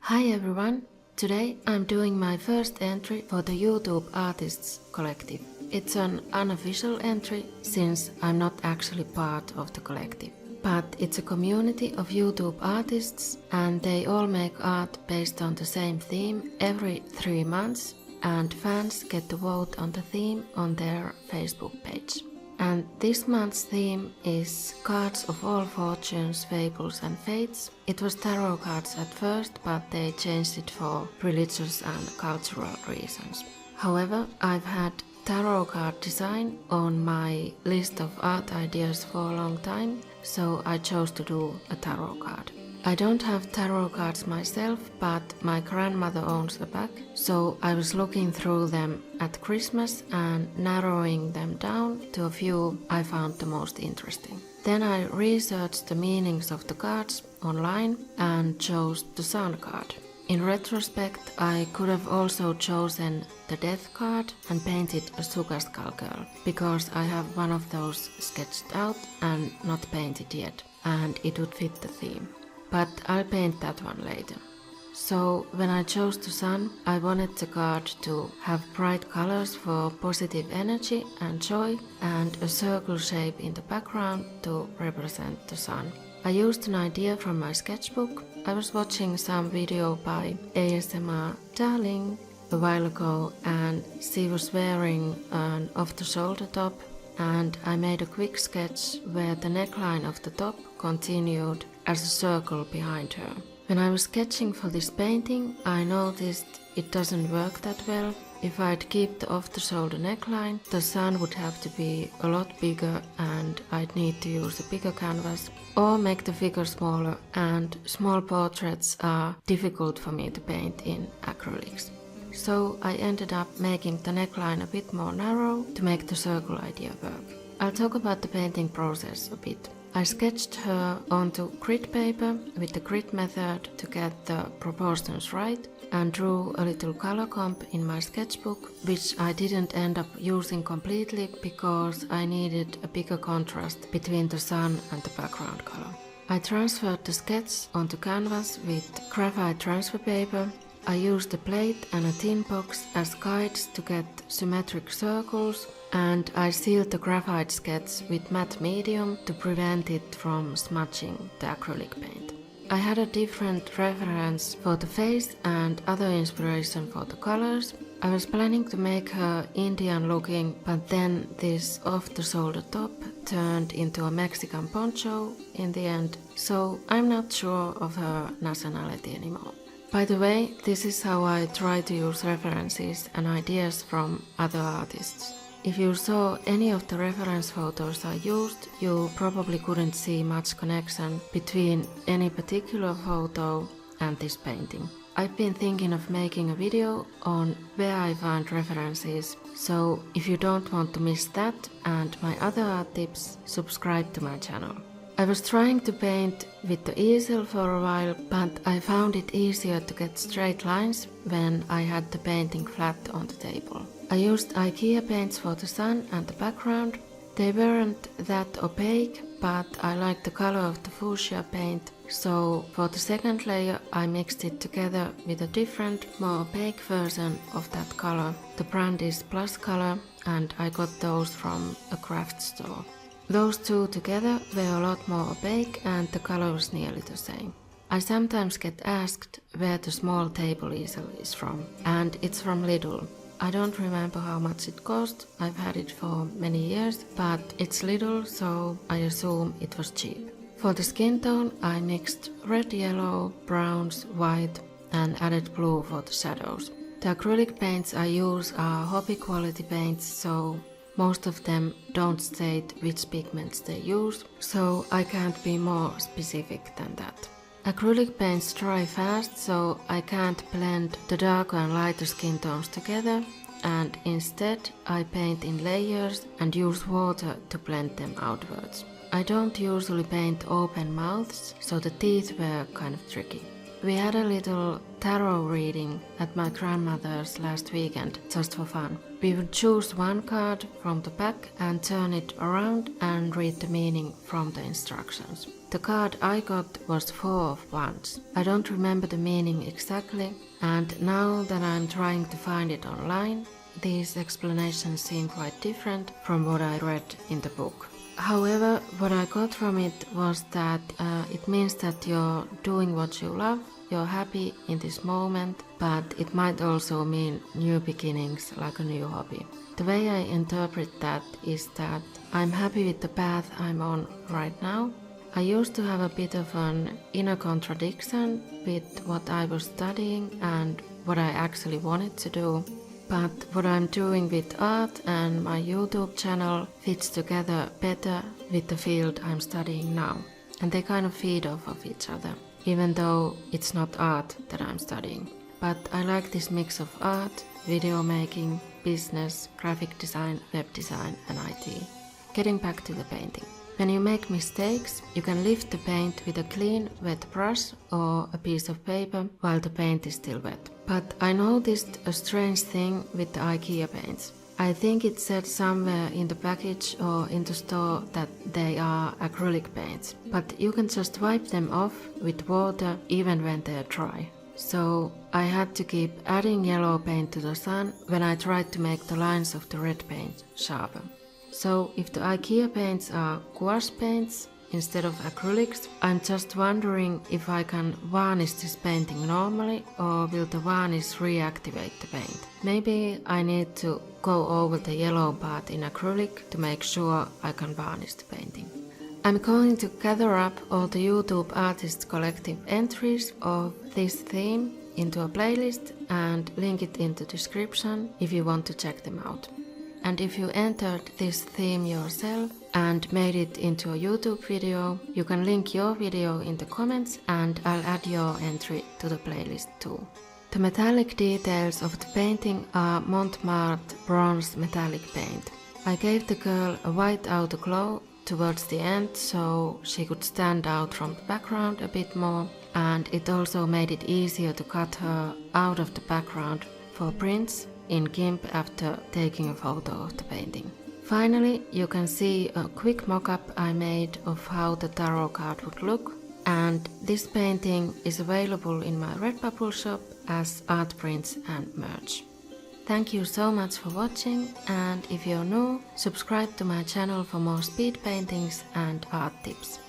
Hi everyone! Today I'm doing my first entry for the YouTube Artists Collective. It's an unofficial entry since I'm not actually part of the collective. But it's a community of YouTube artists and they all make art based on the same theme every 3 months, and fans get to vote on the theme on their Facebook page. And this month's theme is Cards of All Fortunes, Fables and Fates. It was tarot cards at first, but they changed it for religious and cultural reasons. However, I've had tarot card design on my list of art ideas for a long time, so I chose to do a tarot card. I don't have tarot cards myself, but my grandmother owns a pack, so I was looking through them at Christmas and narrowing them down to a few I found the most interesting. Then I researched the meanings of the cards online and chose the Sun card. In retrospect, I could have also chosen the Death card and painted a Sugar Skull girl, because I have one of those sketched out and not painted yet, and it would fit the theme. But I'll paint that one later. So when I chose the Sun, I wanted the card to have bright colors for positive energy and joy, and a circle shape in the background to represent the Sun. I used an idea from my sketchbook. I was watching some video by ASMR Darling a while ago, and she was wearing an off-the-shoulder top, and I made a quick sketch where the neckline of the top continued as a circle behind her. When I was sketching for this painting, I noticed it doesn't work that well. If I'd keep the off-the-shoulder neckline, the Sun would have to be a lot bigger and I'd need to use a bigger canvas or make the figure smaller, and small portraits are difficult for me to paint in acrylics. So I ended up making the neckline a bit more narrow to make the circle idea work. I'll talk about the painting process a bit. I sketched her onto grid paper with the grid method to get the proportions right, and drew a little color comp in my sketchbook, which I didn't end up using completely because I needed a bigger contrast between the Sun and the background color. I transferred the sketch onto canvas with graphite transfer paper. I used a plate and a tin box as guides to get symmetric circles, and I sealed the graphite sketch with matte medium to prevent it from smudging the acrylic paint. I had a different reference for the face and other inspiration for the colors. I was planning to make her Indian looking, but then this off-the-shoulder top turned into a Mexican poncho in the end, so I'm not sure of her nationality anymore. By the way, this is how I try to use references and ideas from other artists. If you saw any of the reference photos I used, you probably couldn't see much connection between any particular photo and this painting. I've been thinking of making a video on where I find references, so if you don't want to miss that and my other art tips, subscribe to my channel. I was trying to paint with the easel for a while, but I found it easier to get straight lines when I had the painting flat on the table. I used IKEA paints for the Sun and the background. They weren't that opaque, but I liked the color of the fuchsia paint, so for the second layer I mixed it together with a different, more opaque version of that color. The brand is Plus Color, and I got those from a craft store. Those two together were a lot more opaque and the color was nearly the same. I sometimes get asked where the small table easel is from, and it's from Lidl. I don't remember how much it cost, I've had it for many years, but it's Lidl, so I assume it was cheap. For the skin tone I mixed red, yellow, browns, white and added blue for the shadows. The acrylic paints I use are hobby quality paints, so most of them don't state which pigments they use, so I can't be more specific than that. Acrylic paints dry fast, so I can't blend the darker and lighter skin tones together, and instead I paint in layers and use water to blend them outwards. I don't usually paint open mouths, so the teeth were kind of tricky. we had a little tarot reading at my grandmother's last weekend, just for fun. We would choose one card from the pack and turn it around and read the meaning from the instructions. The card I got was 4 of Wands. I don't remember the meaning exactly, and now that I'm trying to find it online, these explanations seem quite different from what I read in the book. However, what I got from it was that it means that you're doing what you love, you're happy in this moment, but it might also mean new beginnings, like a new hobby. The way I interpret that is that I'm happy with the path I'm on right now. I used to have a bit of an inner contradiction with what I was studying and what I actually wanted to do. But what I'm doing with art and my YouTube channel fits together better with the field I'm studying now. And they kind of feed off of each other, even though it's not art that I'm studying. But I like this mix of art, video making, business, graphic design, web design and IT. Getting back to the painting. When you make mistakes, you can lift the paint with a clean, wet brush or a piece of paper while the paint is still wet. But I noticed a strange thing with the IKEA paints. I think it said somewhere in the package or in the store that they are acrylic paints, but you can just wipe them off with water even when they're dry. So I had to keep adding yellow paint to the sun when I tried to make the lines of the red paint sharper. So if the IKEA paints are gouache paints instead of acrylics, I'm just wondering if I can varnish this painting normally or will the varnish reactivate the paint. Maybe I need to go over the yellow part in acrylic to make sure I can varnish the painting. I'm going to gather up all the YouTube Artists Collective entries of this theme into a playlist and link it in the description if you want to check them out. And if you entered this theme yourself and made it into a YouTube video, you can link your video in the comments and I'll add your entry to the playlist too. The metallic details of the painting are Montmartre bronze metallic paint. I gave the girl a white outer glow towards the end so she could stand out from the background a bit more, and it also made it easier to cut her out of the background for prints in GIMP after taking a photo of the painting. Finally, you can see a quick mock-up I made of how the tarot card would look, and this painting is available in my Redbubble shop as art prints and merch. Thank you so much for watching, and if you're new, subscribe to my channel for more speed paintings and art tips.